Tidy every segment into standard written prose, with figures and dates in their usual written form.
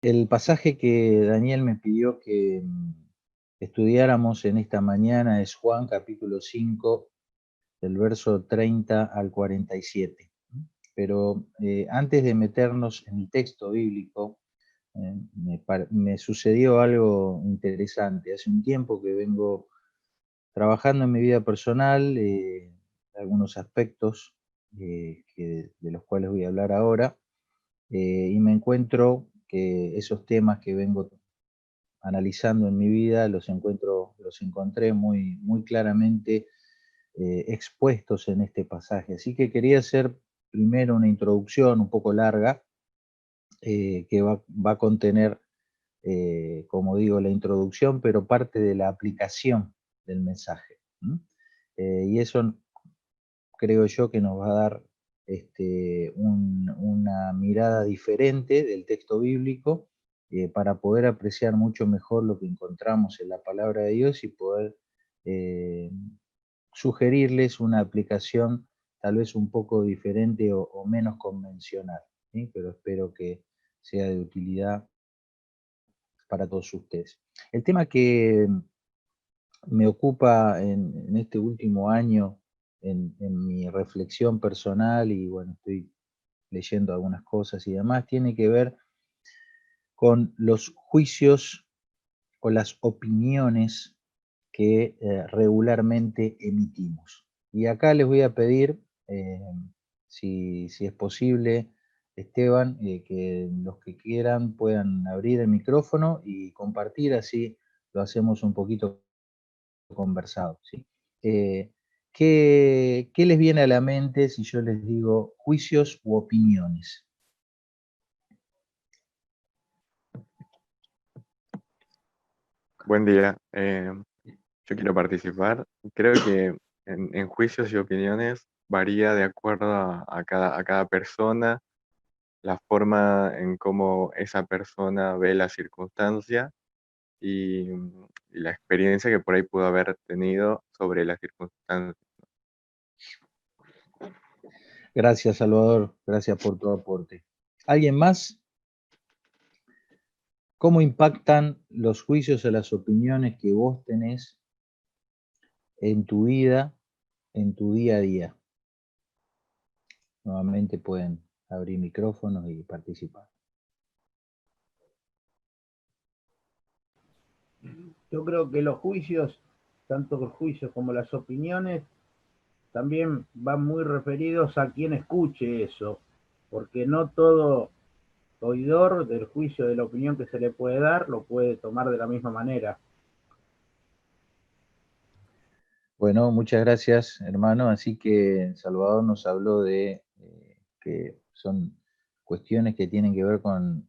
El pasaje que Daniel me pidió que estudiáramos en esta mañana es Juan capítulo 5, del verso 30 al 47. Pero antes de meternos en el texto bíblico, me sucedió algo interesante. Hace un tiempo que vengo trabajando en mi vida personal, algunos aspectos de los cuales voy a hablar ahora, y me encuentro que esos temas que vengo analizando en mi vida, los encontré muy, muy claramente expuestos en este pasaje. Así que quería hacer primero una introducción un poco larga, que va a contener, como digo, la introducción, pero parte de la aplicación del mensaje. Y eso creo yo que nos va a dar una mirada diferente del texto bíblico, para poder apreciar mucho mejor lo que encontramos en la palabra de Dios y poder eh, sugerirles una aplicación tal vez un poco diferente o menos convencional, ¿sí? Pero espero que sea de utilidad para todos ustedes. El tema que me ocupa en este último año en mi reflexión personal, y bueno, estoy leyendo algunas cosas y demás, tiene que ver con los juicios o las opiniones que regularmente emitimos. Y acá les voy a pedir, eh, si es posible, Esteban, que los que quieran puedan abrir el micrófono y compartir, así lo hacemos un poquito conversado, ¿sí? Eh, ¿qué les viene a la mente si yo les digo juicios u opiniones? Buen día. Yo quiero participar. Creo que en juicios y opiniones varía de acuerdo a cada persona, la forma en cómo esa persona ve la circunstancia y la experiencia que por ahí pudo haber tenido sobre la circunstancia. Gracias, Salvador. Gracias por tu aporte. ¿Alguien más? ¿Cómo impactan los juicios o las opiniones que vos tenés en tu vida, en tu día a día? Nuevamente pueden abrir micrófonos y participar. Yo creo que los juicios, tanto los juicios como las opiniones, también van muy referidos a quien escuche eso, porque no todo oidor del juicio, de la opinión que se le puede dar, lo puede tomar de la misma manera. Bueno, muchas gracias, hermano. Así que Salvador nos habló de que son cuestiones que tienen que ver con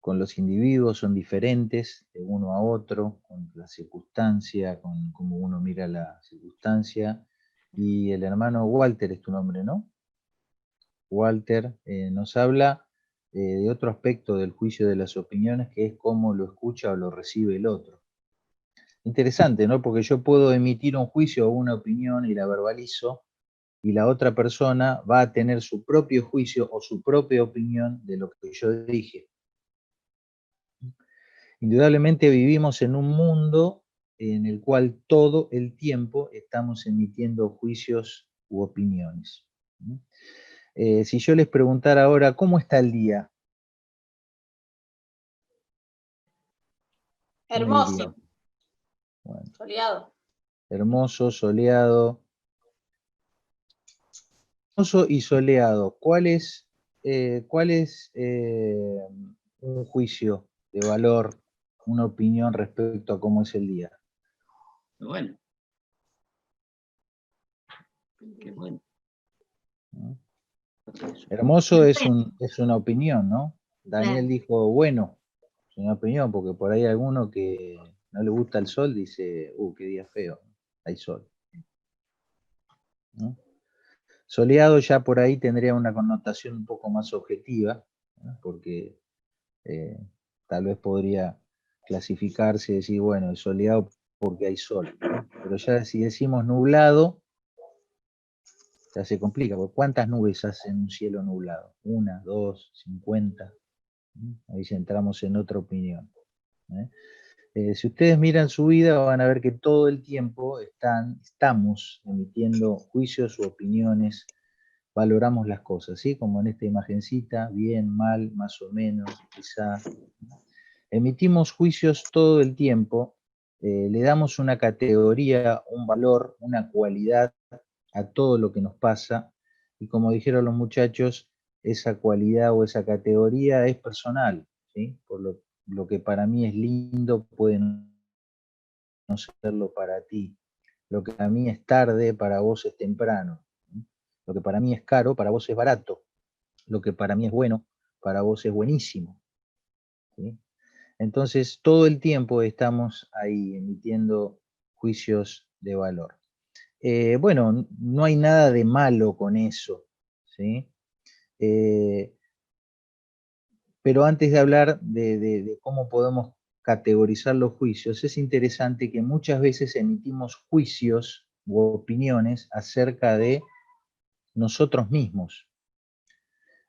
los individuos, son diferentes de uno a otro, con la circunstancia, con cómo uno mira la circunstancia. Y el hermano Walter es tu nombre, ¿no? Walter nos habla de otro aspecto del juicio de las opiniones, que es cómo lo escucha o lo recibe el otro. Interesante, ¿no? Porque yo puedo emitir un juicio o una opinión y la verbalizo, y la otra persona va a tener su propio juicio o su propia opinión de lo que yo dije. Indudablemente vivimos en un mundo en el cual todo el tiempo estamos emitiendo juicios u opiniones. Si yo les preguntara ahora, ¿cómo está el día? ¿Qué me dirían? Hermoso, Bueno, soleado. hermoso, soleado. Hermoso y soleado. ¿Cuál es un juicio de valor, una opinión respecto a cómo es el día? Bueno, qué bueno. ¿No? Hermoso es una opinión, ¿no? Daniel dijo, bueno, es una opinión, porque por ahí alguno que no le gusta el sol dice, qué día feo, hay sol, ¿no? Soleado ya por ahí tendría una connotación un poco más objetiva, ¿no? Porque tal vez podría clasificarse y decir, bueno, es soleado porque hay sol, ¿no? Pero ya si decimos nublado, ya se complica, porque ¿cuántas nubes hacen un cielo nublado? 1, 2, 50. Ahí ya entramos en otra opinión. Si ustedes miran su vida, van a ver que todo el tiempo estamos emitiendo juicios u opiniones, valoramos las cosas, ¿sí? Como en esta imagencita, bien, mal, más o menos, quizá. Emitimos juicios todo el tiempo, le damos una categoría, un valor, una cualidad a todo lo que nos pasa, y como dijeron los muchachos, esa cualidad o esa categoría es personal, ¿sí? Por lo que para mí es lindo puede no serlo para ti. Lo que para mí es tarde, para vos es temprano. Lo que para mí es caro, para vos es barato. Lo que para mí es bueno, para vos es buenísimo. ¿Sí? Entonces, todo el tiempo estamos ahí emitiendo juicios de valor. Bueno, no hay nada de malo con eso, ¿sí? Pero antes de hablar de cómo podemos categorizar los juicios, es interesante que muchas veces emitimos juicios u opiniones acerca de nosotros mismos.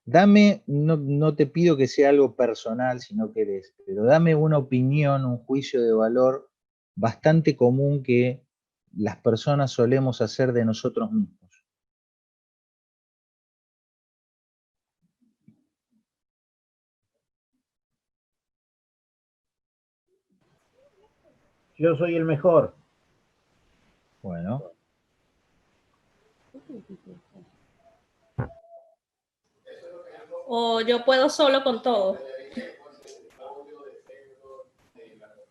No te pido que sea algo personal si no querés, pero dame una opinión, un juicio de valor bastante común que las personas solemos hacer de nosotros mismos. Yo soy el mejor. Bueno. O yo puedo solo con todo.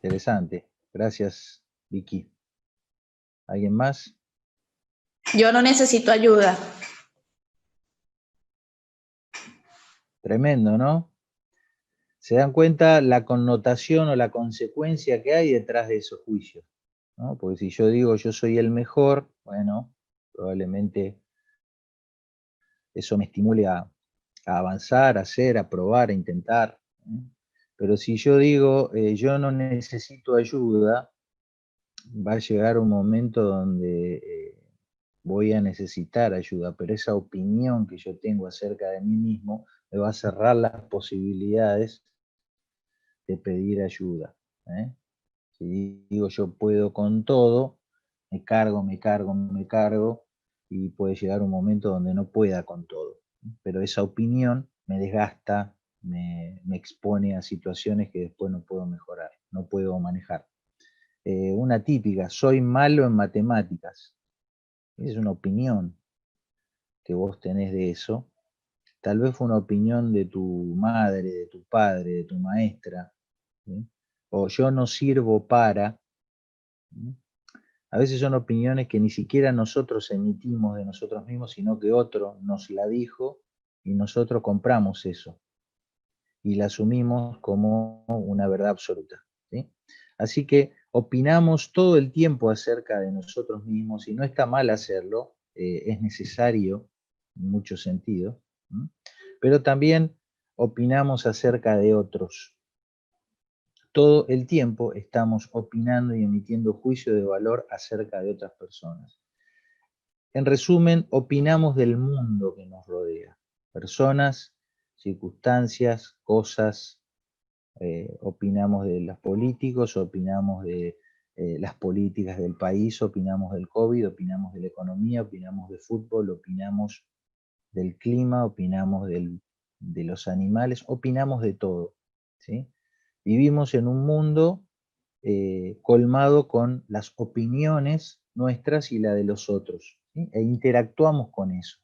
Interesante. Gracias, Vicky. ¿Alguien más? Yo no necesito ayuda. Tremendo, ¿no? Se dan cuenta la connotación o la consecuencia que hay detrás de esos juicios, ¿no? Porque si yo digo yo soy el mejor, bueno, probablemente eso me estimule a avanzar, a hacer, a probar, a intentar. Pero si yo digo yo no necesito ayuda, va a llegar un momento donde voy a necesitar ayuda, pero esa opinión que yo tengo acerca de mí mismo me va a cerrar las posibilidades de pedir ayuda. Si digo yo puedo con todo, me cargo, y puede llegar un momento donde no pueda con todo. Pero esa opinión me desgasta, me expone a situaciones que después no puedo mejorar, no puedo manejar. Una típica, soy malo en matemáticas. Es una opinión que vos tenés de eso. Tal vez fue una opinión de tu madre, de tu padre, de tu maestra, ¿sí? O yo no sirvo para. ¿Sí? A veces son opiniones que ni siquiera nosotros emitimos de nosotros mismos, sino que otro nos la dijo y nosotros compramos eso y la asumimos como una verdad absoluta, ¿sí? Así que opinamos todo el tiempo acerca de nosotros mismos y no está mal hacerlo, es necesario en muchos sentidos, ¿sí? Pero también opinamos acerca de otros. Todo el tiempo estamos opinando y emitiendo juicio de valor acerca de otras personas. En resumen, opinamos del mundo que nos rodea. Personas, circunstancias, cosas, opinamos de los políticos, opinamos de las políticas del país, opinamos del COVID, opinamos de la economía, opinamos de fútbol, opinamos del clima, opinamos de los animales, opinamos de todo, ¿sí? Vivimos en un mundo colmado con las opiniones nuestras y la de los otros, ¿sí? E interactuamos con eso,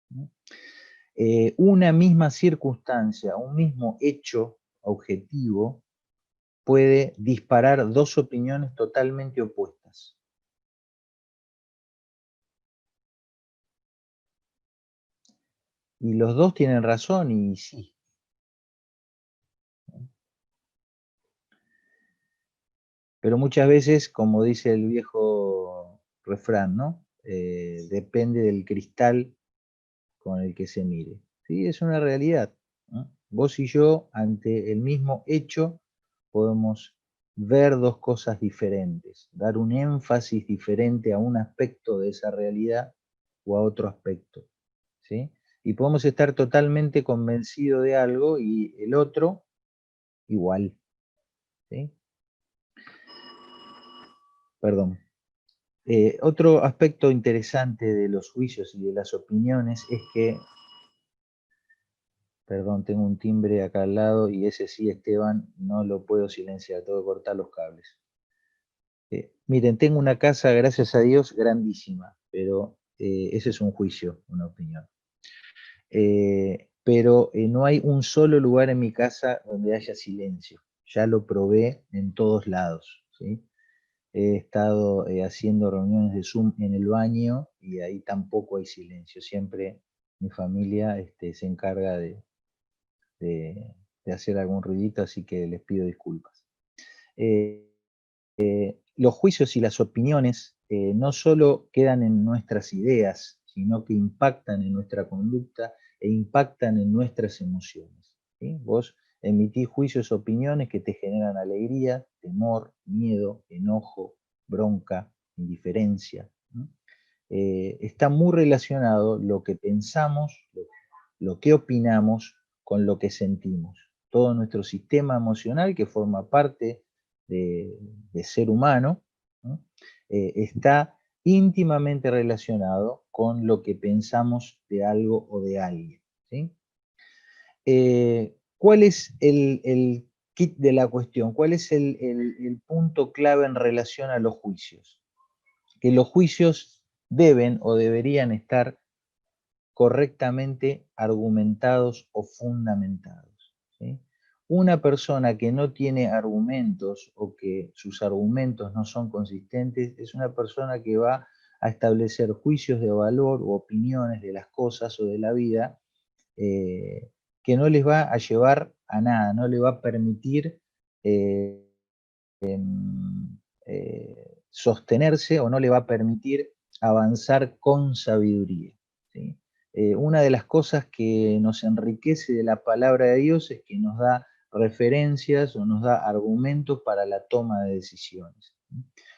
¿sí? Una misma circunstancia, un mismo hecho objetivo puede disparar dos opiniones totalmente opuestas. Y los dos tienen razón y sí. Pero muchas veces, como dice el viejo refrán, ¿no? Depende del cristal con el que se mire. ¿Sí? Es una realidad, ¿no? Vos y yo, ante el mismo hecho, podemos ver dos cosas diferentes, dar un énfasis diferente a un aspecto de esa realidad o a otro aspecto, ¿sí? Y podemos estar totalmente convencidos de algo y el otro igual. ¿Sí? Perdón. Otro aspecto interesante de los juicios y de las opiniones es que, perdón, tengo un timbre acá al lado y ese sí, Esteban, no lo puedo silenciar, tengo que cortar los cables. Miren, tengo una casa, gracias a Dios, grandísima, pero ese es un juicio, una opinión. Pero no hay un solo lugar en mi casa donde haya silencio. Ya lo probé en todos lados, ¿sí? He estado haciendo reuniones de Zoom en el baño y ahí tampoco hay silencio. Siempre mi familia se encarga de hacer algún ruidito, así que les pido disculpas. Los juicios y las opiniones no solo quedan en nuestras ideas, sino que impactan en nuestra conducta e impactan en nuestras emociones. ¿Sí? Vos emitís juicios, opiniones que te generan alegría, temor, miedo, enojo, bronca, indiferencia. ¿No? Está muy relacionado lo que pensamos, lo que opinamos con lo que sentimos. Todo nuestro sistema emocional que forma parte de ser humano, ¿no? Está íntimamente relacionado con lo que pensamos de algo o de alguien. ¿Sí? ¿Cuál es el kit de la cuestión? ¿Cuál es el punto clave en relación a los juicios? Que los juicios deben o deberían estar correctamente argumentados o fundamentados. ¿Sí? Una persona que no tiene argumentos o que sus argumentos no son consistentes es una persona que va a establecer juicios de valor o opiniones de las cosas o de la vida que no les va a llevar a nada, no le va a permitir sostenerse o no le va a permitir avanzar con sabiduría. ¿Sí? Una de las cosas que nos enriquece de la palabra de Dios es que nos da referencias o nos da argumentos para la toma de decisiones.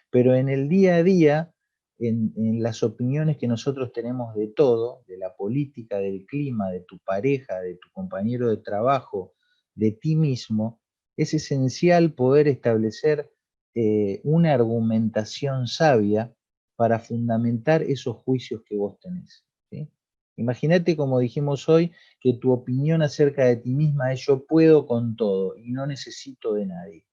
Pero en el día a día, en las opiniones que nosotros tenemos de todo, de la política, del clima, de tu pareja, de tu compañero de trabajo, de ti mismo, es esencial poder establecer una argumentación sabia para fundamentar esos juicios que vos tenés. ¿Sí? Imagínate, como dijimos hoy, que tu opinión acerca de ti misma es yo puedo con todo y no necesito de nadie.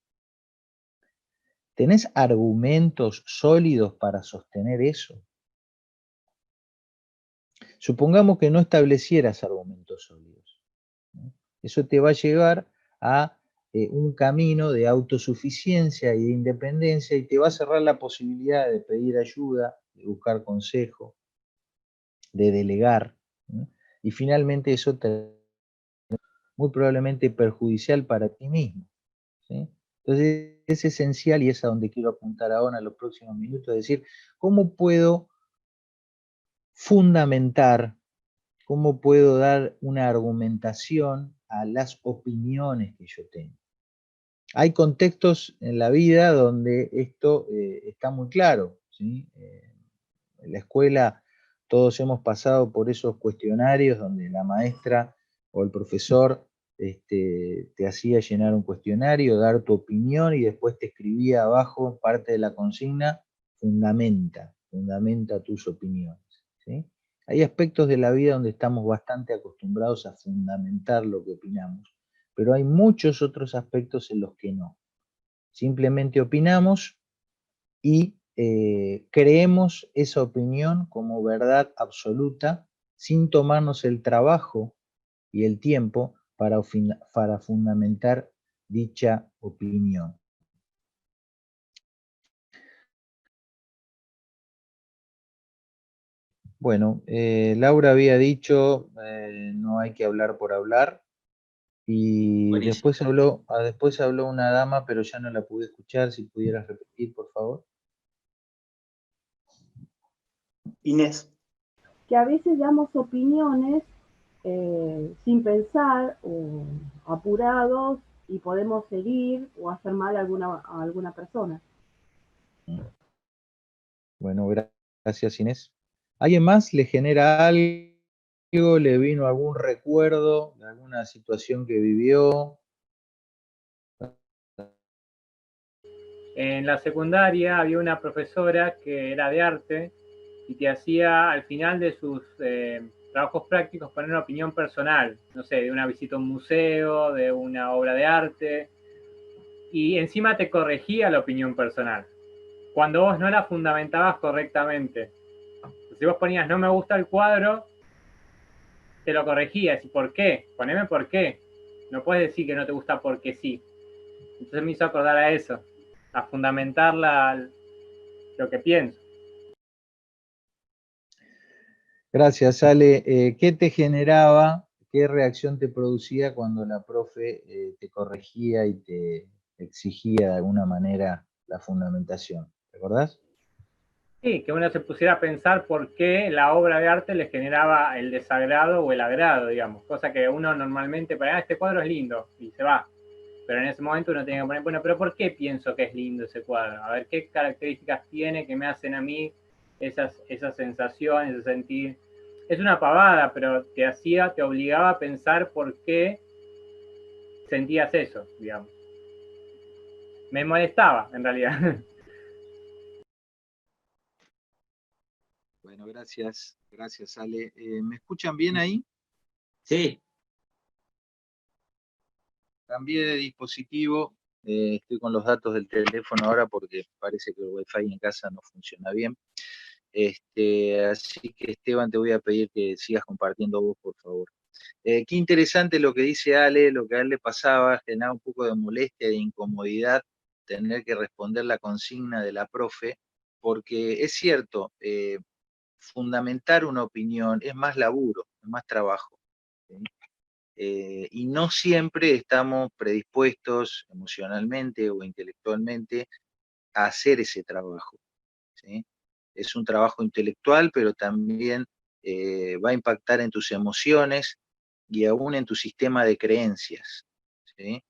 ¿Tenés argumentos sólidos para sostener eso? Supongamos que no establecieras argumentos sólidos, ¿no? Eso te va a llevar a un camino de autosuficiencia y de independencia y te va a cerrar la posibilidad de pedir ayuda, de buscar consejo, de delegar, ¿no? Y finalmente eso te muy probablemente perjudicial para ti mismo. ¿Sí? Entonces es esencial, y es a donde quiero apuntar ahora en los próximos minutos, es decir, ¿cómo puedo fundamentar, cómo puedo dar una argumentación a las opiniones que yo tengo? Hay contextos en la vida donde esto está muy claro, ¿sí? En la escuela todos hemos pasado por esos cuestionarios donde la maestra o el profesor te hacía llenar un cuestionario, dar tu opinión y después te escribía abajo parte de la consigna, fundamenta tus opiniones. ¿Sí? Hay aspectos de la vida donde estamos bastante acostumbrados a fundamentar lo que opinamos, pero hay muchos otros aspectos en los que no. Simplemente opinamos y creemos esa opinión como verdad absoluta sin tomarnos el trabajo y el tiempo para fundamentar dicha opinión. Bueno, Laura había dicho no hay que hablar por hablar y Buenísimo. después habló una dama, pero ya no la pude escuchar. Si pudieras repetir, por favor. Inés. Que a veces damos opiniones sin pensar o apurados y podemos herir o hacer mal a alguna persona. Bueno, gracias, Inés. ¿Alguien más le genera algo? ¿Le vino algún recuerdo de alguna situación que vivió? En la secundaria había una profesora que era de arte y que hacía al final de sus trabajos prácticos poner una opinión personal, no sé, de una visita a un museo, de una obra de arte, y encima te corregía la opinión personal, cuando vos no la fundamentabas correctamente. Si vos ponías no me gusta el cuadro, te lo corregías. ¿Y por qué? Poneme por qué. No puedes decir que no te gusta porque sí. Entonces me hizo acordar a eso, a fundamentar lo que pienso. Gracias, Ale. ¿Qué te generaba, qué reacción te producía cuando la profe te corregía y te exigía de alguna manera la fundamentación? ¿Recordás? Sí, que uno se pusiera a pensar por qué la obra de arte le generaba el desagrado o el agrado, digamos. Cosa que uno normalmente, para este cuadro es lindo, y se va. Pero en ese momento uno tiene que poner, bueno, pero ¿por qué pienso que es lindo ese cuadro? A ver, ¿qué características tiene que me hacen a mí esa sensación, ese sentir? Es una pavada, pero te obligaba a pensar por qué sentías eso, digamos. Me molestaba, en realidad. Bueno, gracias, Ale. ¿Me escuchan bien ahí? Sí, Cambié de dispositivo, estoy con los datos del teléfono ahora porque parece que el Wi-Fi en casa no funciona bien. Así que Esteban, te voy a pedir que sigas compartiendo vos, por favor. Qué interesante lo que dice Ale, lo que a él le pasaba, generaba un poco de molestia, de incomodidad, tener que responder la consigna de la profe, porque es cierto, fundamentar una opinión es más laburo, es más trabajo. ¿Sí? Y no siempre estamos predispuestos emocionalmente o intelectualmente a hacer ese trabajo. ¿Sí? Es un trabajo intelectual, pero también va a impactar en tus emociones y aún en tu sistema de creencias. ¿Sí?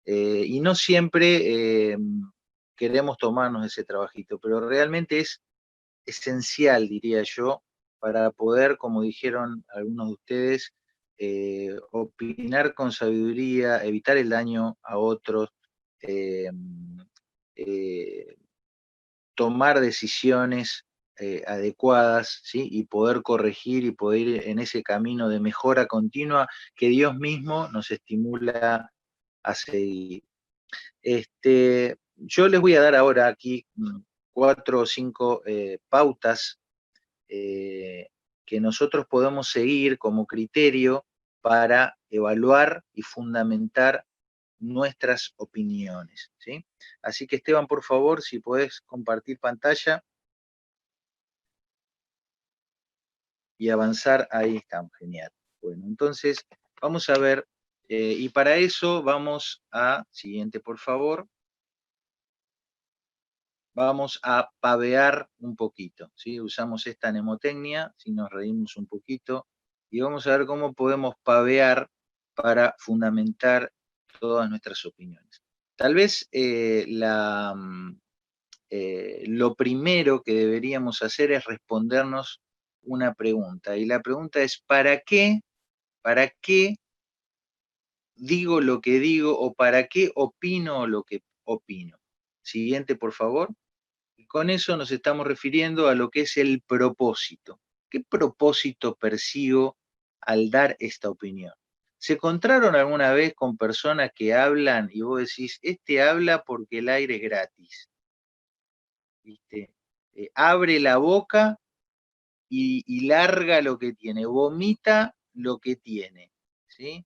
Y no siempre queremos tomarnos ese trabajito, pero realmente es esencial, diría yo, para poder, como dijeron algunos de ustedes, opinar con sabiduría, evitar el daño a otros, eh, eh, tomar decisiones adecuadas, ¿sí? Y poder corregir y poder ir en ese camino de mejora continua que Dios mismo nos estimula a seguir. Yo les voy a dar ahora aquí 4 o 5 pautas que nosotros podemos seguir como criterio para evaluar y fundamentar nuestras opiniones, ¿sí? Así que Esteban, por favor, si podés compartir pantalla y avanzar, ahí estamos, genial. Bueno, entonces vamos a ver, y para eso vamos a, siguiente por favor, vamos a pavear un poquito, ¿sí? Usamos esta mnemotecnia, si nos reímos un poquito, y vamos a ver cómo podemos pavear para fundamentar todas nuestras opiniones. Tal vez lo primero que deberíamos hacer es respondernos una pregunta, y la pregunta es, ¿para qué digo lo que digo o para qué opino lo que opino? Siguiente, por favor. Y con eso nos estamos refiriendo a lo que es el propósito. ¿Qué propósito persigo al dar esta opinión? ¿Se encontraron alguna vez con personas que hablan y vos decís, este habla porque el aire es gratis? ¿Viste? Abre la boca y larga lo que tiene, vomita lo que tiene, ¿sí?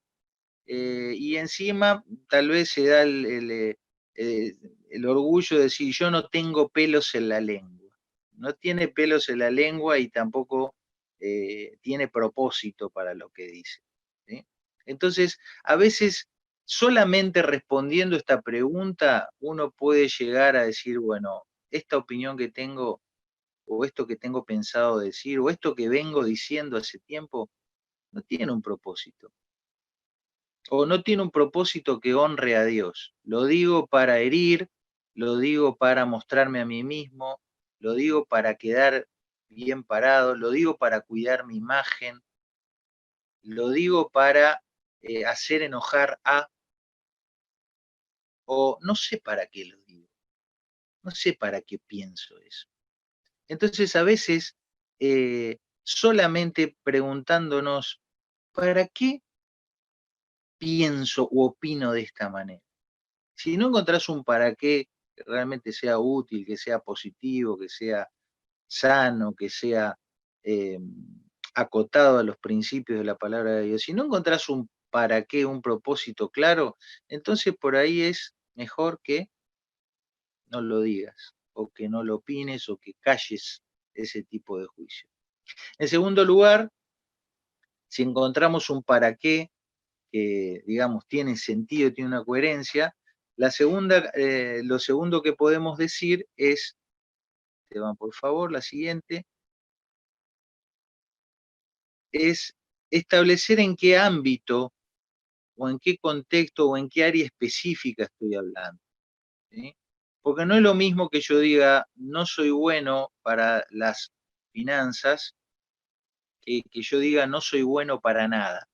Y encima tal vez se da el orgullo de decir, yo no tengo pelos en la lengua. No tiene pelos en la lengua y tampoco tiene propósito para lo que dice. ¿Sí? Entonces, a veces solamente respondiendo esta pregunta, uno puede llegar a decir, bueno, esta opinión que tengo, o esto que tengo pensado decir, o esto que vengo diciendo hace tiempo, no tiene un propósito. O no tiene un propósito que honre a Dios. Lo digo para herir, lo digo para mostrarme a mí mismo, lo digo para quedar bien parado, lo digo para cuidar mi imagen, lo digo para hacer enojar a, o no sé para qué lo digo. no sé para qué pienso eso. Entonces a veces solamente preguntándonos, ¿para qué pienso u opino de esta manera? Si no encontrás un para qué que realmente sea útil, que sea positivo, que sea sano, que sea acotado a los principios de la palabra de Dios, si no encontrás un para qué, un propósito claro, entonces por ahí es mejor que no lo digas, o que no lo opines, o que calles ese tipo de juicio. En segundo lugar, si encontramos un para qué que, digamos, tiene sentido, tiene una coherencia, lo segundo que podemos decir es, Esteban, por favor, la siguiente, es establecer en qué ámbito, o en qué contexto, o en qué área específica estoy hablando, ¿sí? Porque no es lo mismo que yo diga, no soy bueno para las finanzas, que yo diga, no soy bueno para nada.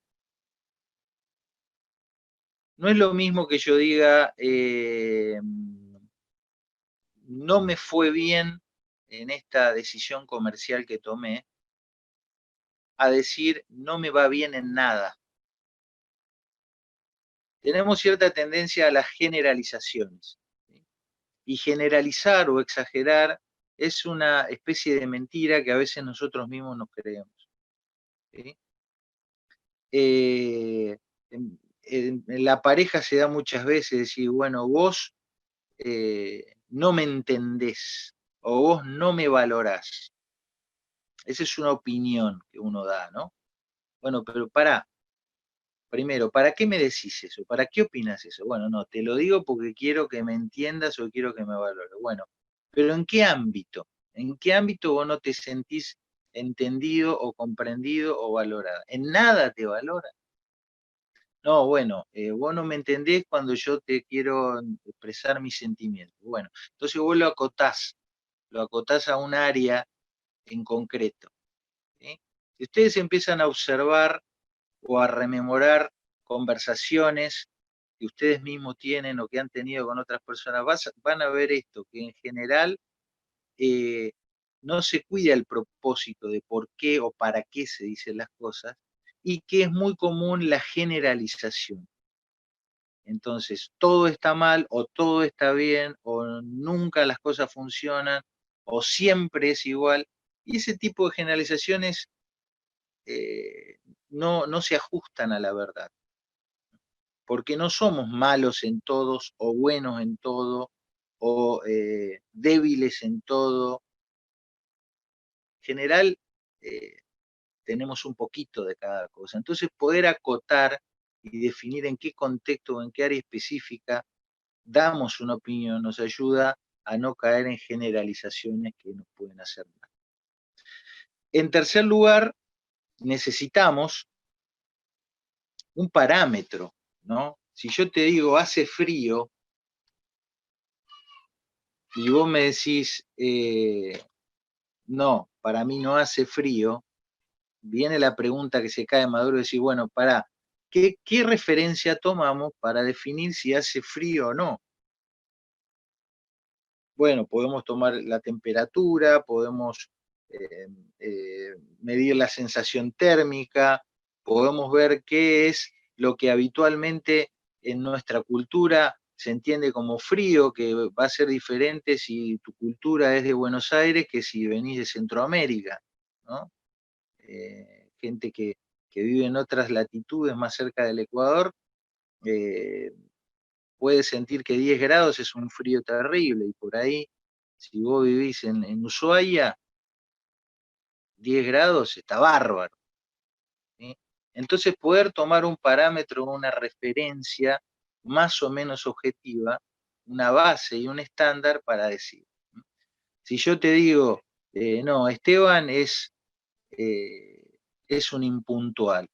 No es lo mismo que yo diga, no me fue bien en esta decisión comercial que tomé, a decir, no me va bien en nada. Tenemos cierta tendencia a las generalizaciones, ¿sí? Y generalizar o exagerar es una especie de mentira que a veces nosotros mismos nos creemos, ¿sí? En la pareja se da muchas veces decir, bueno, vos no me entendés, o vos no me valorás. Esa es una opinión que uno da, ¿no? Bueno, pero primero, ¿para qué me decís eso? ¿Para qué opinas eso? Bueno, no, te lo digo porque quiero que me entiendas o quiero que me valores. Bueno, pero ¿en qué ámbito? ¿En qué ámbito vos no te sentís entendido o comprendido o valorado? En nada te valora. No, bueno, vos no me entendés cuando yo te quiero expresar mis sentimientos. Bueno, entonces vos lo acotás a un área en concreto, ¿sí? Si ustedes empiezan a observar o a rememorar conversaciones que ustedes mismos tienen o que han tenido con otras personas, van a ver esto, que en general no se cuida el propósito de por qué o para qué se dicen las cosas, y que es muy común la generalización. Entonces, todo está mal o todo está bien o nunca las cosas funcionan o siempre es igual. Y ese tipo de generalizaciones no se ajustan a la verdad, porque no somos malos en todos o buenos en todo o débiles en todo. En general, tenemos un poquito de cada cosa. Entonces, poder acotar y definir en qué contexto o en qué área específica damos una opinión nos ayuda a no caer en generalizaciones que nos pueden hacer mal. En tercer lugar, necesitamos un parámetro, ¿no? Si yo te digo hace frío y vos me decís no, para mí no hace frío, viene la pregunta que se cae maduro y decir, bueno, ¿qué referencia tomamos para definir si hace frío o no? Bueno, podemos tomar la temperatura, podemos medir la sensación térmica, podemos ver qué es lo que habitualmente en nuestra cultura se entiende como frío, que va a ser diferente si tu cultura es de Buenos Aires que si venís de Centroamérica, ¿no? Gente que vive en otras latitudes más cerca del Ecuador, puede sentir que 10 grados es un frío terrible, y por ahí, si vos vivís en Ushuaia, 10 grados está bárbaro, ¿sí? Entonces poder tomar un parámetro, una referencia más o menos objetiva, una base y un estándar para decir. Si yo te digo, no, Esteban es un impuntual,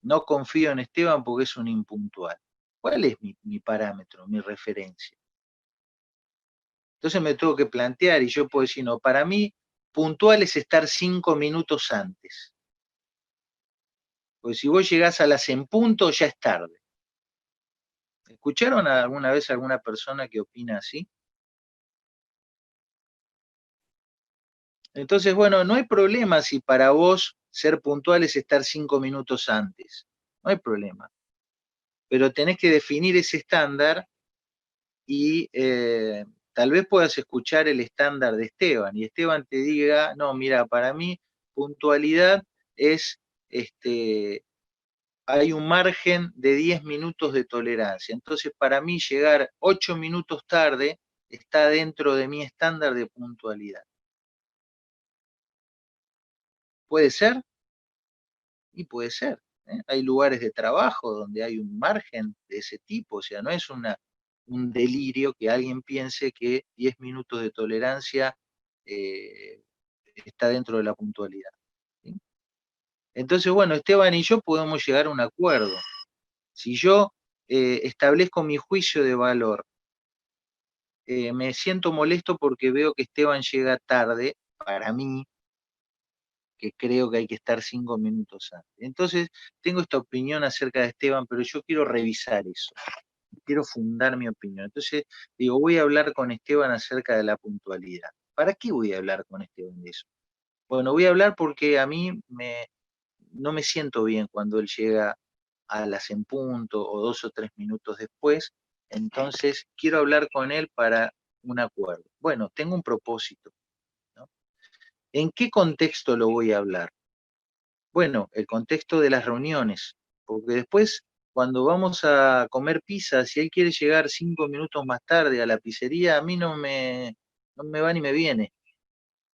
no confío en Esteban porque es un impuntual. ¿Cuál es mi parámetro, mi referencia? Entonces me tengo que plantear y yo puedo decir, no, para mí puntual es estar 5 minutos antes. Porque si vos llegás a las en punto, ya es tarde. ¿Escucharon alguna vez a alguna persona que opina así? Entonces, bueno, no hay problema si para vos ser puntual es estar 5 minutos antes. No hay problema. Pero tenés que definir ese estándar y tal vez puedas escuchar el estándar de Esteban y Esteban te diga, no, mira, para mí puntualidad es, hay un margen de 10 minutos de tolerancia. Entonces, para mí llegar 8 minutos tarde está dentro de mi estándar de puntualidad. ¿Puede ser? Y puede ser. Hay lugares de trabajo donde hay un margen de ese tipo, o sea, no es un delirio que alguien piense que 10 minutos de tolerancia está dentro de la puntualidad. ¿Sí? Entonces, bueno, Esteban y yo podemos llegar a un acuerdo. Si yo establezco mi juicio de valor, me siento molesto porque veo que Esteban llega tarde, para mí, que creo que hay que estar 5 minutos antes. Entonces, tengo esta opinión acerca de Esteban, pero yo quiero revisar eso, quiero fundar mi opinión. Entonces, digo, voy a hablar con Esteban acerca de la puntualidad. ¿Para qué voy a hablar con Esteban de eso? Bueno, voy a hablar porque a mí no me siento bien cuando él llega a las en punto o 2 o 3 minutos después, entonces quiero hablar con él para un acuerdo. Bueno, tengo un propósito, ¿no? ¿En qué contexto lo voy a hablar? Bueno, el contexto de las reuniones, porque después cuando vamos a comer pizza, si él quiere llegar 5 minutos más tarde a la pizzería, a mí no me va ni me viene.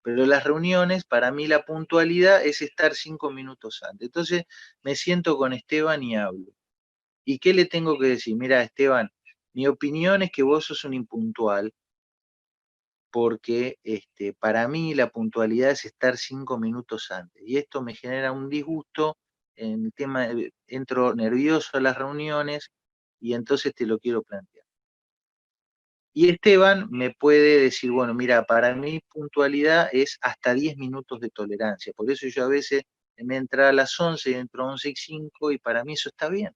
Pero las reuniones, para mí la puntualidad es estar 5 minutos antes. Entonces me siento con Esteban y hablo. ¿Y qué le tengo que decir? Mira, Esteban, mi opinión es que vos sos un impuntual, porque para mí la puntualidad es estar 5 minutos antes. Y esto me genera un disgusto en el tema, entro nervioso a las reuniones y entonces te lo quiero plantear. Y Esteban me puede decir, bueno, mira, para mí puntualidad es hasta 10 minutos de tolerancia. Por eso yo a veces me entra a las 11 y entro a 11:05 y para mí eso está bien.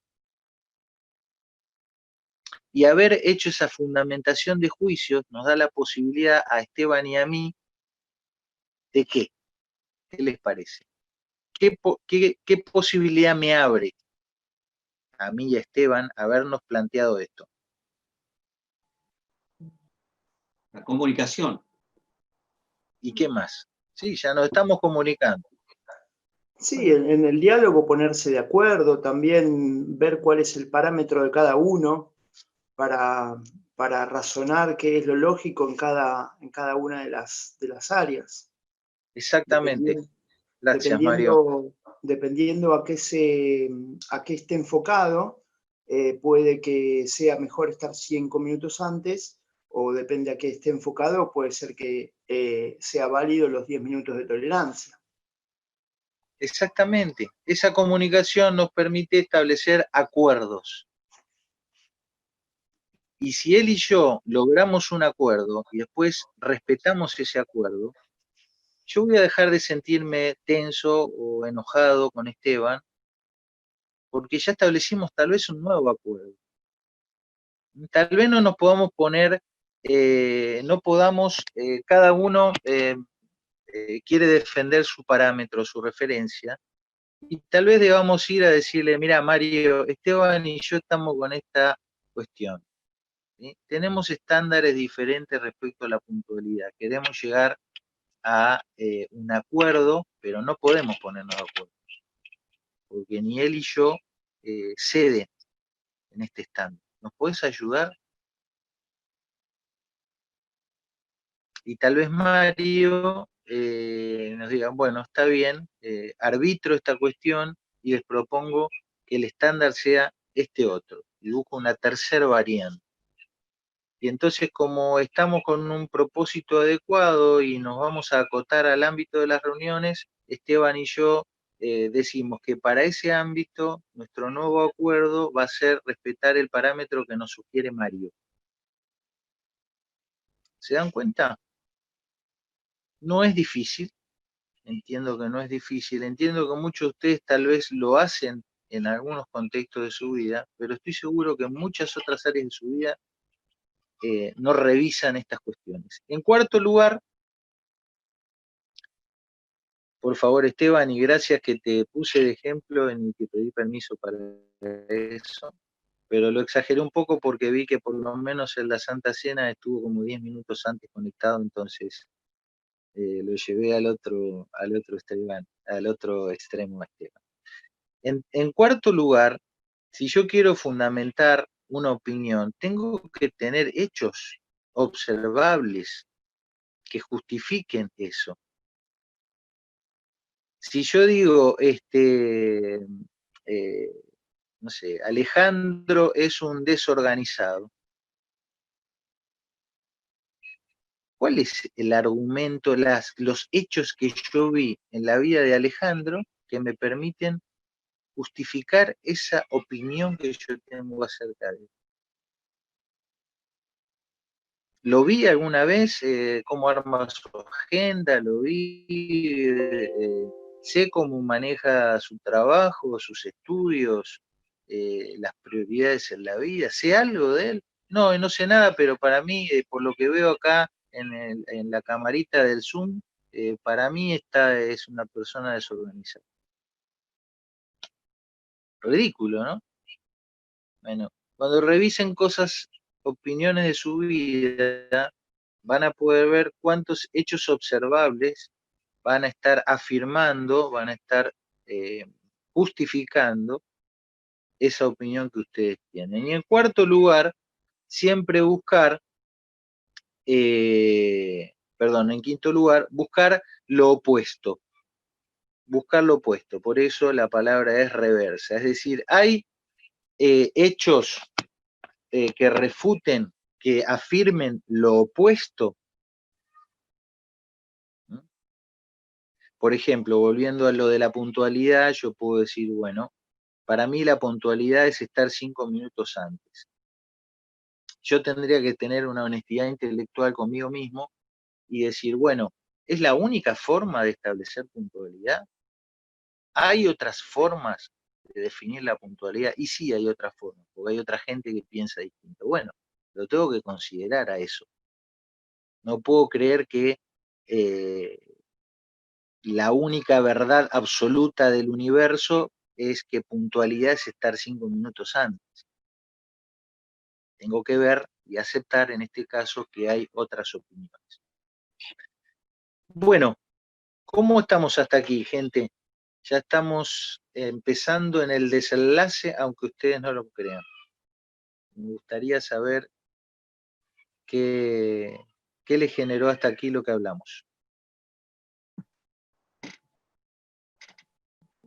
Y haber hecho esa fundamentación de juicios nos da la posibilidad a Esteban y a mí de qué. ¿Qué les parece? ¿Qué posibilidad me abre a mí y a Esteban habernos planteado esto? La comunicación. ¿Y qué más? Sí, ya nos estamos comunicando. Sí, en el diálogo ponerse de acuerdo, también ver cuál es el parámetro de cada uno para razonar qué es lo lógico en cada una de las áreas. Exactamente. Gracias, Mario. Dependiendo a qué esté enfocado, puede que sea mejor estar 5 minutos antes, o depende a qué esté enfocado, puede ser que sea válido los 10 minutos de tolerancia. Exactamente. Esa comunicación nos permite establecer acuerdos. Y si él y yo logramos un acuerdo y después respetamos ese acuerdo, yo voy a dejar de sentirme tenso o enojado con Esteban, porque ya establecimos tal vez un nuevo acuerdo. Tal vez no nos podamos poner, no podamos, cada uno quiere defender su parámetro, su referencia, y tal vez debamos ir a decirle, mira Mario, Esteban y yo estamos con esta cuestión. ¿Sí? Tenemos estándares diferentes respecto a la puntualidad. Queremos llegar a un acuerdo, pero no podemos ponernos de acuerdo, porque ni él y yo ceden en este estándar. ¿Nos podés ayudar? Y tal vez Mario nos diga, bueno, está bien, arbitro esta cuestión y les propongo que el estándar sea este otro, y busco una tercera variante. Y entonces, como estamos con un propósito adecuado y nos vamos a acotar al ámbito de las reuniones, Esteban y yo decimos que para ese ámbito nuestro nuevo acuerdo va a ser respetar el parámetro que nos sugiere Mario. ¿Se dan cuenta? No es difícil, entiendo que no es difícil, entiendo que muchos de ustedes tal vez lo hacen en algunos contextos de su vida, pero estoy seguro que en muchas otras áreas de su vida no revisan estas cuestiones. En cuarto lugar, por favor, Esteban, y gracias que te puse de ejemplo y que pedí permiso para eso, pero lo exageré un poco porque vi que por lo menos en la Santa Cena estuvo como 10 minutos antes conectado, entonces lo llevé al otro Esteban, al otro extremo, Esteban. En cuarto lugar, si yo quiero fundamentar una opinión, tengo que tener hechos observables que justifiquen eso. Si yo digo, no sé, Alejandro es un desorganizado, ¿cuál es el argumento, los hechos que yo vi en la vida de Alejandro que me permiten justificar esa opinión que yo tengo acerca de él? Lo vi alguna vez, cómo arma su agenda, lo vi, sé cómo maneja su trabajo, sus estudios, las prioridades en la vida, sé algo de él. No, no sé nada, pero para mí, por lo que veo acá en la camarita del Zoom, para mí esta es una persona desorganizada. Ridículo, ¿no? Bueno, cuando revisen cosas, opiniones de su vida, van a poder ver cuántos hechos observables van a estar afirmando, van a estar justificando esa opinión que ustedes tienen. Y en cuarto lugar, siempre buscar, en quinto lugar, buscar lo opuesto. Buscar lo opuesto, por eso la palabra es reversa. Es decir, hay hechos que refuten, que afirmen lo opuesto. Por ejemplo, volviendo a lo de la puntualidad, yo puedo decir, bueno, para mí la puntualidad es estar 5 minutos antes. Yo tendría que tener una honestidad intelectual conmigo mismo y decir, bueno, ¿es la única forma de establecer puntualidad? ¿Hay otras formas de definir la puntualidad? Y sí, hay otras formas, porque hay otra gente que piensa distinto. Bueno, lo tengo que considerar a eso. No puedo creer que la única verdad absoluta del universo es que puntualidad es estar 5 minutos antes. Tengo que ver y aceptar en este caso que hay otras opiniones. Bueno, ¿cómo estamos hasta aquí, gente? Ya estamos empezando en el desenlace, aunque ustedes no lo crean. Me gustaría saber qué les generó hasta aquí lo que hablamos.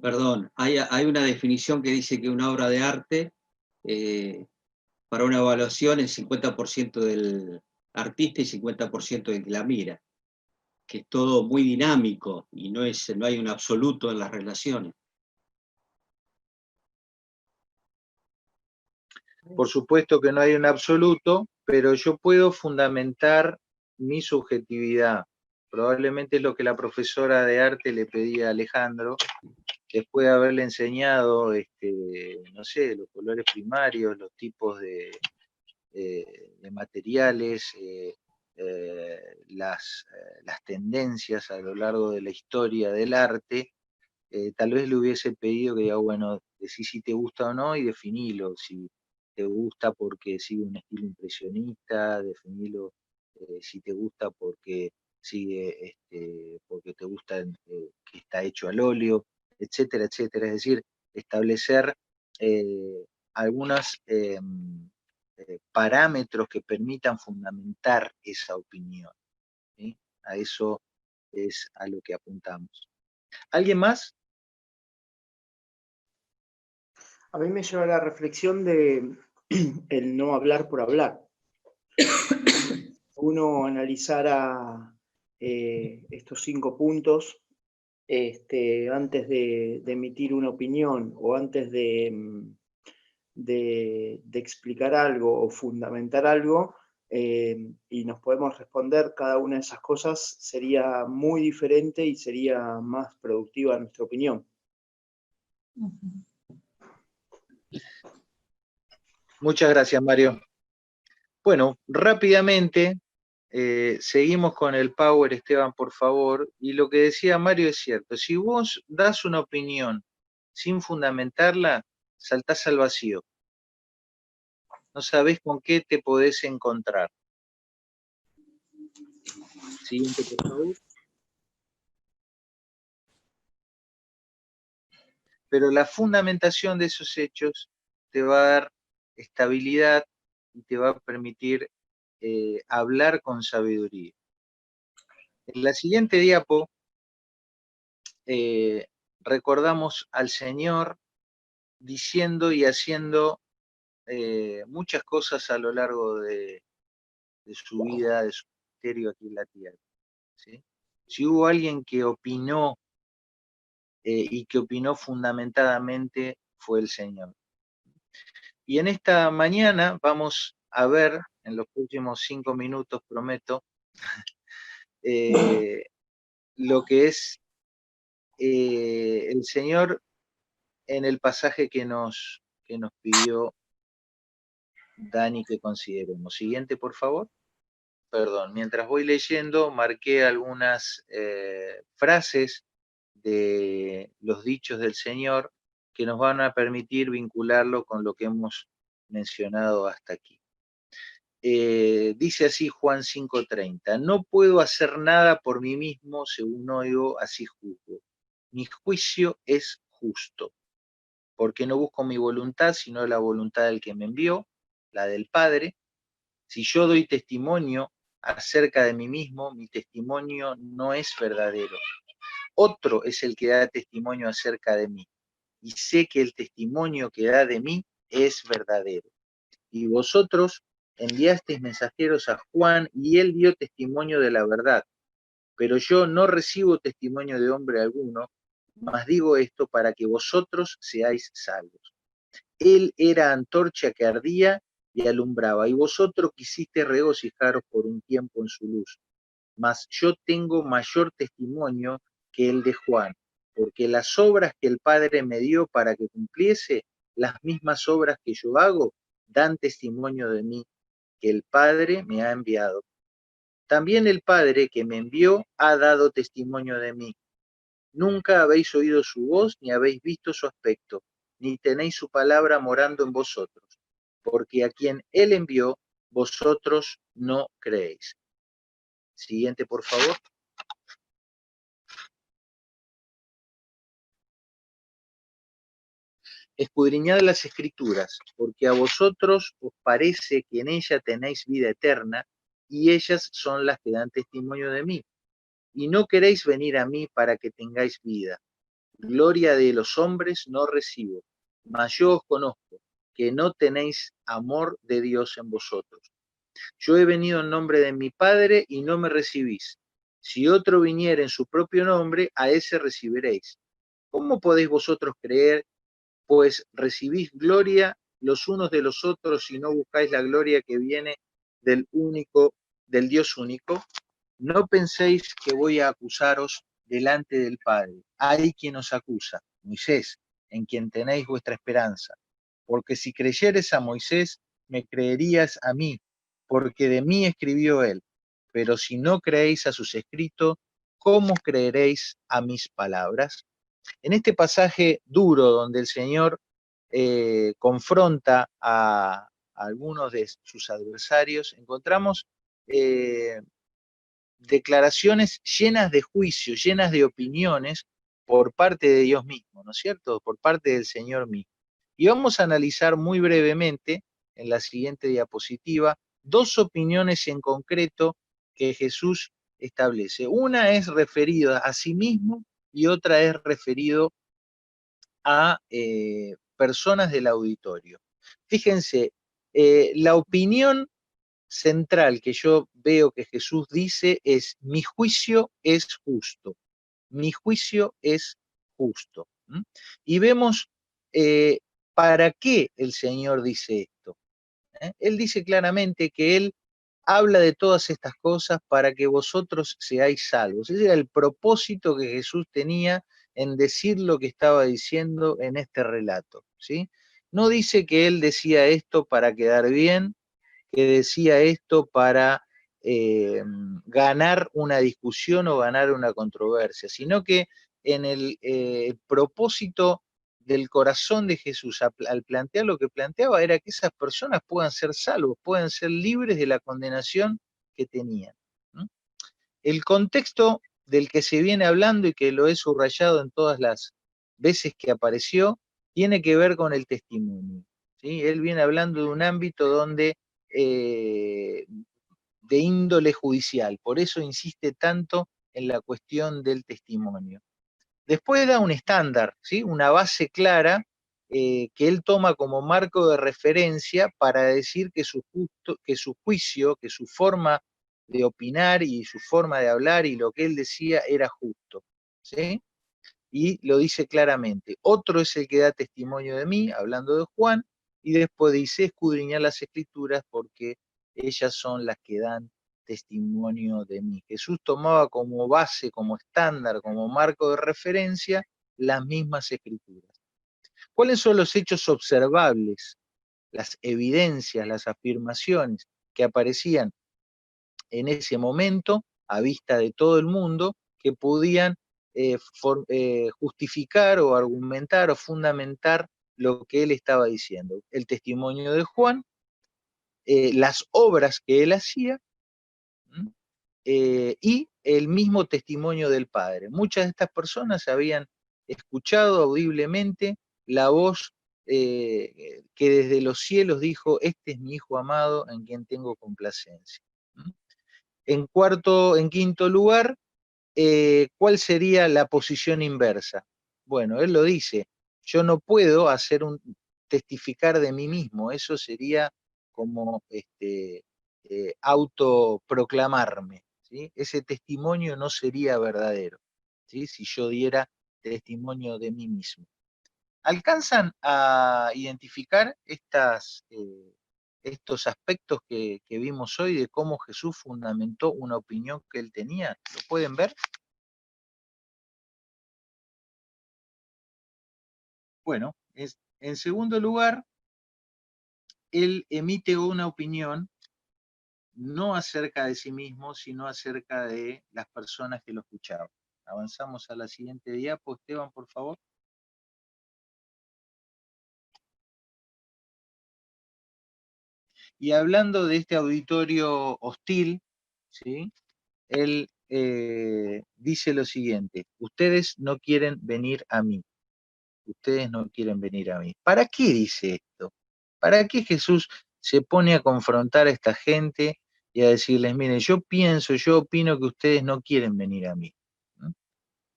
Perdón, hay una definición que dice que una obra de arte, para una evaluación, es 50% del artista y 50% del que la mira, que es todo muy dinámico y no hay un absoluto en las relaciones. Por supuesto que no hay un absoluto, pero yo puedo fundamentar mi subjetividad. Probablemente es lo que la profesora de arte le pedía a Alejandro, después de haberle enseñado, no sé, los colores primarios, los tipos de materiales, las tendencias a lo largo de la historia del arte. Tal vez le hubiese pedido que diga, bueno, decí si te gusta o no y definilo, si te gusta porque sigue un estilo impresionista, definilo si te gusta porque sigue, porque te gusta que está hecho al óleo, etcétera, etcétera. Es decir, establecer algunos parámetros que permitan fundamentar esa opinión, ¿sí? A eso es a lo que apuntamos. ¿Alguien más? A mí me lleva a la reflexión de el no hablar por hablar. Uno analizara estos 5 puntos antes de emitir una opinión o antes de explicar algo o fundamentar algo, y nos podemos responder cada una de esas cosas, sería muy diferente y sería más productiva nuestra opinión. Muchas gracias, Mario. Bueno, rápidamente, seguimos con el power, Esteban, por favor. Y lo que decía Mario es cierto. Si vos das una opinión sin fundamentarla, saltás al vacío. No sabés con qué te podés encontrar. Siguiente, por favor. Pero la fundamentación de esos hechos te va a dar estabilidad y te va a permitir hablar con sabiduría. En la siguiente diapo recordamos al Señor diciendo y haciendo muchas cosas a lo largo de su vida, de su ministerio aquí en la tierra, ¿sí? Si hubo alguien que opinó y que opinó fundamentadamente, fue el Señor. Y en esta mañana vamos a ver, en los próximos 5 minutos prometo, lo que es el Señor en el pasaje que nos pidió Dani que consideremos. Siguiente, por favor. Perdón, mientras voy leyendo, marqué algunas frases de los dichos del Señor que nos van a permitir vincularlo con lo que hemos mencionado hasta aquí. Dice así Juan 5:30, no puedo hacer nada por mí mismo, según oigo, así juzgo. Mi juicio es justo, porque no busco mi voluntad, sino la voluntad del que me envió, la del Padre. Si yo doy testimonio acerca de mí mismo, mi testimonio no es verdadero. Otro es el que da testimonio acerca de mí, y sé que el testimonio que da de mí es verdadero. Y vosotros enviasteis mensajeros a Juan, y él dio testimonio de la verdad. Pero yo no recibo testimonio de hombre alguno, mas digo esto para que vosotros seáis salvos. Él era antorcha que ardía y alumbraba, y vosotros quisisteis regocijaros por un tiempo en su luz. Mas yo tengo mayor testimonio que el de Juan, porque las obras que el Padre me dio para que cumpliese, las mismas obras que yo hago, dan testimonio de mí, que el Padre me ha enviado. También el Padre que me envió ha dado testimonio de mí. Nunca habéis oído su voz, ni habéis visto su aspecto, ni tenéis su palabra morando en vosotros, porque a quien él envió, vosotros no creéis. Siguiente, por favor. Escudriñad las Escrituras, porque a vosotros os parece que en ella tenéis vida eterna, y ellas son las que dan testimonio de mí. Y no queréis venir a mí para que tengáis vida. Gloria de los hombres no recibo, mas yo os conozco, que no tenéis amor de Dios en vosotros. Yo he venido en nombre de mi Padre y no me recibís. Si otro viniera en su propio nombre, a ese recibiréis. ¿Cómo podéis vosotros creer, pues recibís gloria los unos de los otros y no buscáis la gloria que viene del Dios único? No penséis que voy a acusaros delante del Padre. Hay quien os acusa, Moisés, en quien tenéis vuestra esperanza. Porque si creyeres a Moisés, me creerías a mí, porque de mí escribió él. Pero si no creéis a sus escritos, ¿cómo creeréis a mis palabras? En este pasaje duro donde el Señor confronta a algunos de sus adversarios, encontramos declaraciones llenas de juicios, llenas de opiniones por parte de Dios mismo, ¿no es cierto? Por parte del Señor mismo. Y vamos a analizar muy brevemente, en la siguiente diapositiva, 2 opiniones en concreto que Jesús establece. Una es referida a sí mismo y otra es referido a personas del auditorio. Fíjense, la opinión central que yo veo que Jesús dice es: mi juicio es justo, mi juicio es justo. Y vemos para qué el Señor dice esto. Él dice claramente que Él habla de todas estas cosas para que vosotros seáis salvos. Ese era el propósito que Jesús tenía en decir lo que estaba diciendo en este relato, ¿sí? No dice que Él decía esto para quedar bien, que decía esto para ganar una discusión o ganar una controversia, sino que en el propósito del corazón de Jesús al plantear lo que planteaba era que esas personas puedan ser salvos, puedan ser libres de la condenación que tenían. El contexto del que se viene hablando y que lo he subrayado en todas las veces que apareció, tiene que ver con el testimonio, ¿sí? Él viene hablando de un ámbito donde de índole judicial, por eso insiste tanto en la cuestión del testimonio. Después da un estándar, ¿sí? Una base clara que él toma como marco de referencia para decir que su juicio, que su forma de opinar y su forma de hablar y lo que él decía era justo, ¿sí? Y lo dice claramente. Otro es el que da testimonio de mí, hablando de Juan, y después dice escudriñar las escrituras porque ellas son las que dan testimonio de mí. Jesús tomaba como base, como estándar, como marco de referencia las mismas escrituras. ¿Cuáles son los hechos observables, las evidencias, las afirmaciones que aparecían en ese momento a vista de todo el mundo que podían justificar o argumentar o fundamentar lo que él estaba diciendo? El testimonio de Juan, las obras que él hacía, y el mismo testimonio del Padre. Muchas de estas personas habían escuchado audiblemente la voz que desde los cielos dijo: este es mi Hijo amado en quien tengo complacencia. En quinto lugar, ¿cuál sería la posición inversa? Bueno, él lo dice: yo no puedo testificar de mí mismo, eso sería como autoproclamarme, ¿sí? Ese testimonio no sería verdadero, ¿sí? Si yo diera testimonio de mí mismo. ¿Alcanzan a identificar estos aspectos que vimos hoy de cómo Jesús fundamentó una opinión que él tenía? ¿Lo pueden ver? Bueno, en segundo lugar, él emite una opinión no acerca de sí mismo, sino acerca de las personas que lo escuchaban. Avanzamos a la siguiente diapo, Esteban, por favor. Y hablando de este auditorio hostil, ¿sí? Él dice lo siguiente: ustedes no quieren venir a mí. Ustedes no quieren venir a mí. ¿Para qué dice esto? ¿Para qué Jesús se pone a confrontar a esta gente y a decirles: miren, yo opino que ustedes no quieren venir a mí?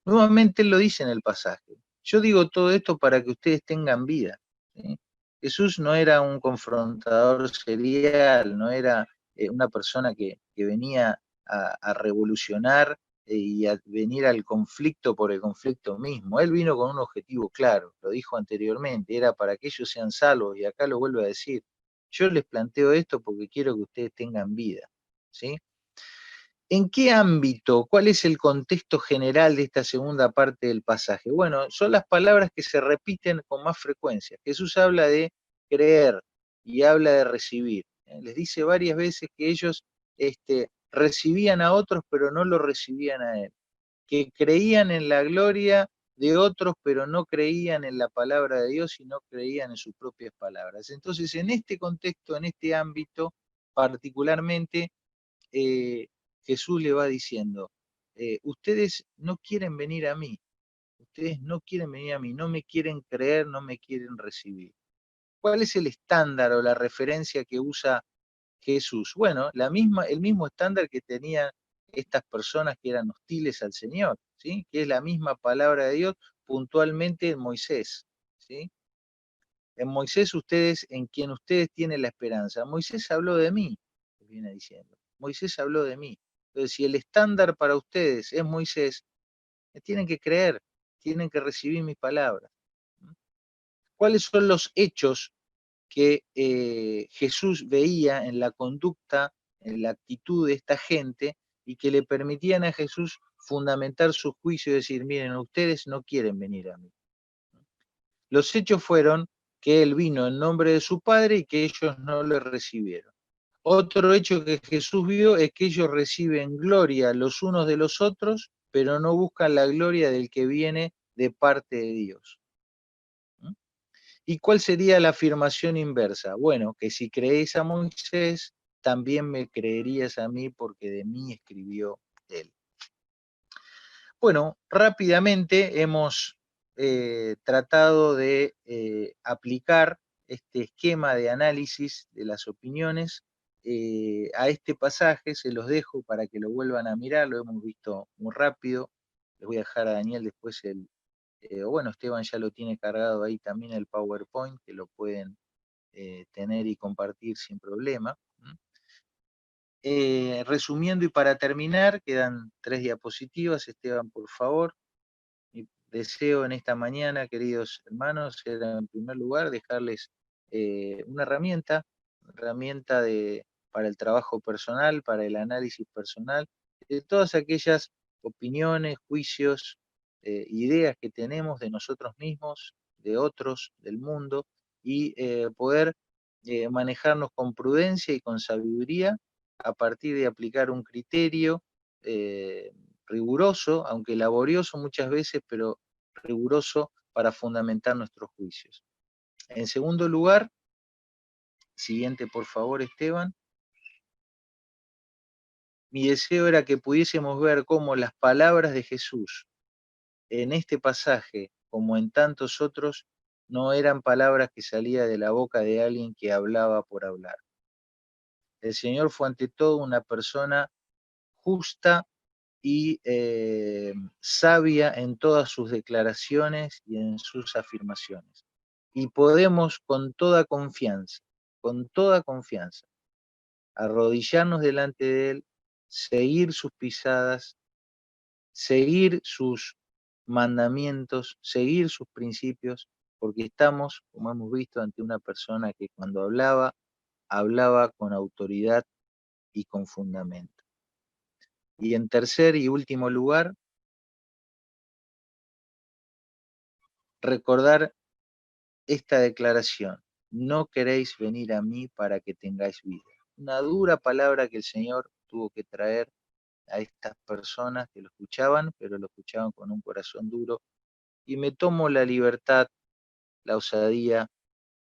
Nuevamente él lo dice en el pasaje: yo digo todo esto para que ustedes tengan vida, ¿sí? Jesús no era un confrontador serial, no era una persona que venía a revolucionar y a venir al conflicto por el conflicto mismo. Él vino con un objetivo claro, lo dijo anteriormente, era para que ellos sean salvos, y acá lo vuelvo a decir: yo les planteo esto porque quiero que ustedes tengan vida, ¿sí? ¿En qué ámbito? ¿Cuál es el contexto general de esta segunda parte del pasaje? Bueno, son las palabras que se repiten con más frecuencia. Jesús habla de creer y habla de recibir. Les dice varias veces que ellos recibían a otros, pero no lo recibían a él. Que creían en la gloria de otros, pero no creían en la palabra de Dios y no creían en sus propias palabras. Entonces, en este contexto, en este ámbito particularmente, Jesús le va diciendo: ustedes no quieren venir a mí, ustedes no quieren venir a mí, no me quieren creer, no me quieren recibir. ¿Cuál es el estándar o la referencia que usa Jesús? Bueno, el mismo estándar que tenían estas personas que eran hostiles al Señor, ¿sí? Que es la misma palabra de Dios puntualmente en Moisés, ¿sí? En Moisés en quien ustedes tienen la esperanza. Moisés habló de mí, viene diciendo. Moisés habló de mí. Entonces, si el estándar para ustedes es Moisés, me tienen que creer, tienen que recibir mis palabras. ¿Cuáles son los hechos que Jesús veía en la conducta, en la actitud de esta gente, y que le permitían a Jesús fundamentar su juicio y decir: miren, ustedes no quieren venir a mí? Los hechos fueron que él vino en nombre de su Padre y que ellos no le recibieron. Otro hecho que Jesús vio es que ellos reciben gloria los unos de los otros, pero no buscan la gloria del que viene de parte de Dios. ¿Mm? ¿Y cuál sería la afirmación inversa? Bueno, que si creéis a Moisés, también me creerías a mí porque de mí escribió él. Bueno, rápidamente hemos tratado de aplicar este esquema de análisis de las opiniones a este pasaje. Se los dejo para que lo vuelvan a mirar, lo hemos visto muy rápido. Les voy a dejar a Daniel después bueno, Esteban ya lo tiene cargado ahí también el PowerPoint, que lo pueden tener y compartir sin problema. Resumiendo y para terminar, quedan 3 diapositivas, Esteban, por favor. Mi deseo en esta mañana, queridos hermanos, era en primer lugar dejarles una herramienta para el trabajo personal, para el análisis personal, de todas aquellas opiniones, juicios, ideas que tenemos de nosotros mismos, de otros, del mundo, y poder manejarnos con prudencia y con sabiduría a partir de aplicar un criterio riguroso, aunque laborioso muchas veces, pero riguroso para fundamentar nuestros juicios. En segundo lugar, siguiente por favor, Esteban. Mi deseo era que pudiésemos ver cómo las palabras de Jesús en este pasaje, como en tantos otros, no eran palabras que salían de la boca de alguien que hablaba por hablar. El Señor fue ante todo una persona justa y sabia en todas sus declaraciones y en sus afirmaciones. Y podemos con toda confianza, arrodillarnos delante de Él, seguir sus pisadas, seguir sus mandamientos, seguir sus principios, porque estamos, como hemos visto, ante una persona que cuando hablaba con autoridad y con fundamento. Y en tercer y último lugar, recordar esta declaración: no queréis venir a mí para que tengáis vida. Una dura palabra que el Señor tuvo que traer a estas personas que lo escuchaban, pero lo escuchaban con un corazón duro. Y me tomo la libertad, la osadía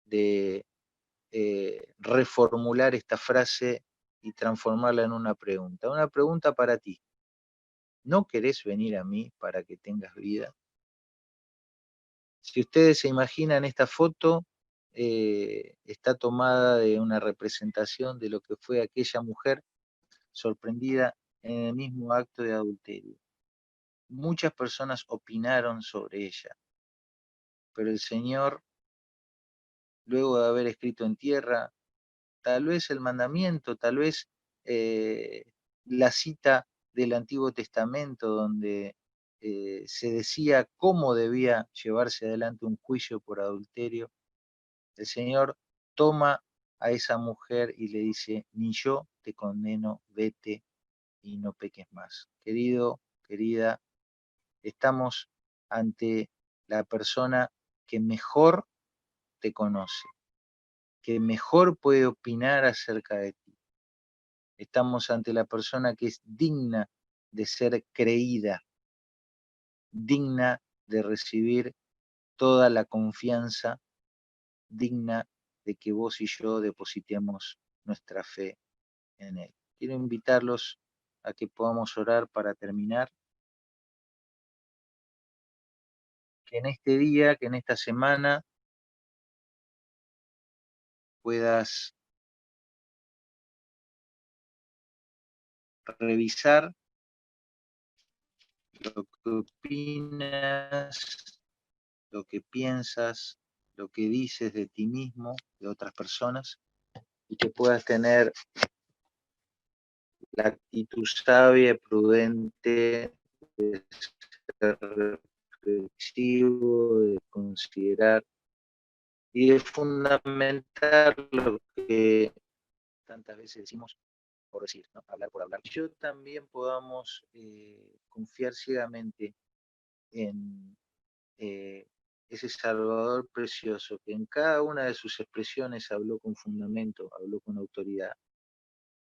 de reformular esta frase y transformarla en una pregunta para ti. ¿No querés venir a mí para que tengas vida? Si ustedes se imaginan esta foto, está tomada de una representación de lo que fue aquella mujer sorprendida en el mismo acto de adulterio. Muchas personas opinaron sobre ella, pero el Señor, luego de haber escrito en tierra, tal vez el mandamiento, tal vez la cita del Antiguo Testamento donde se decía cómo debía llevarse adelante un juicio por adulterio, el Señor toma a esa mujer y le dice: ni yo te condeno, vete y no peques más. Querido, querida, estamos ante la persona que mejor te conoce, que mejor puede opinar acerca de ti. Estamos ante la persona que es digna de ser creída, digna de recibir toda la confianza, digna de que vos y yo depositemos nuestra fe en Él. Quiero invitarlos a que podamos orar para terminar. Que en este día, que en esta semana, puedas revisar lo que opinas, lo que piensas, lo que dices de ti mismo, de otras personas, y que puedas tener la actitud sabia y prudente de ser reflexivo, de considerar y de fundamentar lo que tantas veces decimos por decir, ¿no? Hablar por hablar. Yo también podamos confiar ciegamente en ese Salvador precioso que en cada una de sus expresiones habló con fundamento, habló con autoridad,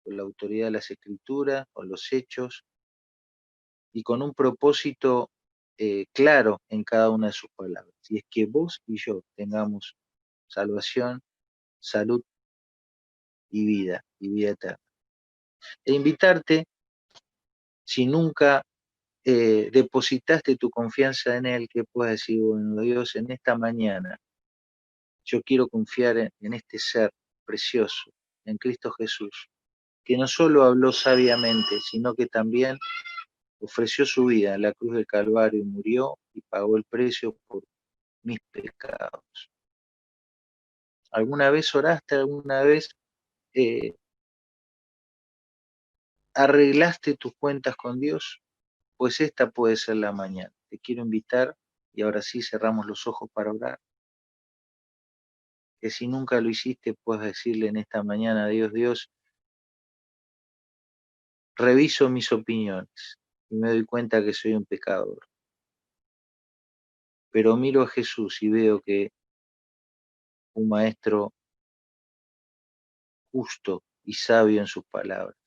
con la autoridad de las Escrituras, con los hechos y con un propósito claro en cada una de sus palabras. Y es que vos y yo tengamos salvación, salud y vida eterna. E invitarte, si nunca depositaste tu confianza en Él, que puedas decir, bueno, Dios, en esta mañana yo quiero confiar en este ser precioso, en Cristo Jesús, que no solo habló sabiamente, sino que también ofreció su vida en la cruz del Calvario y murió y pagó el precio por mis pecados. ¿Alguna vez oraste? ¿Alguna vez arreglaste tus cuentas con Dios? Pues esta puede ser la mañana. Te quiero invitar, y ahora sí cerramos los ojos para orar, que si nunca lo hiciste, puedes decirle en esta mañana a Dios, Dios, reviso mis opiniones y me doy cuenta que soy un pecador. Pero miro a Jesús y veo que un maestro justo y sabio en sus palabras,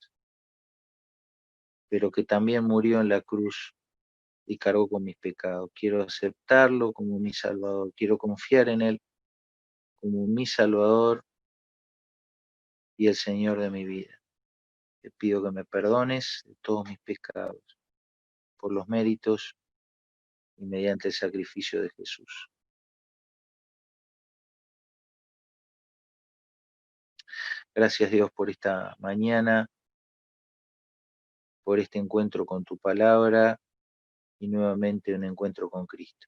pero que también murió en la cruz y cargó con mis pecados. Quiero aceptarlo como mi Salvador, quiero confiar en Él como mi Salvador y el Señor de mi vida. Te pido que me perdones de todos mis pecados por los méritos y mediante el sacrificio de Jesús. Gracias, Dios, por esta mañana, por este encuentro con tu palabra y nuevamente un encuentro con Cristo.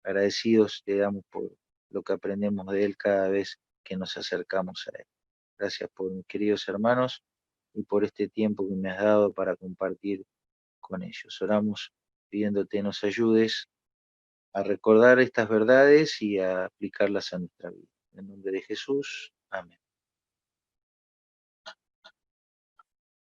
Agradecidos te damos por lo que aprendemos de Él cada vez que nos acercamos a Él. Gracias por mis queridos hermanos y por este tiempo que me has dado para compartir con ellos. Oramos pidiéndote nos ayudes a recordar estas verdades y a aplicarlas a nuestra vida. En nombre de Jesús, amén.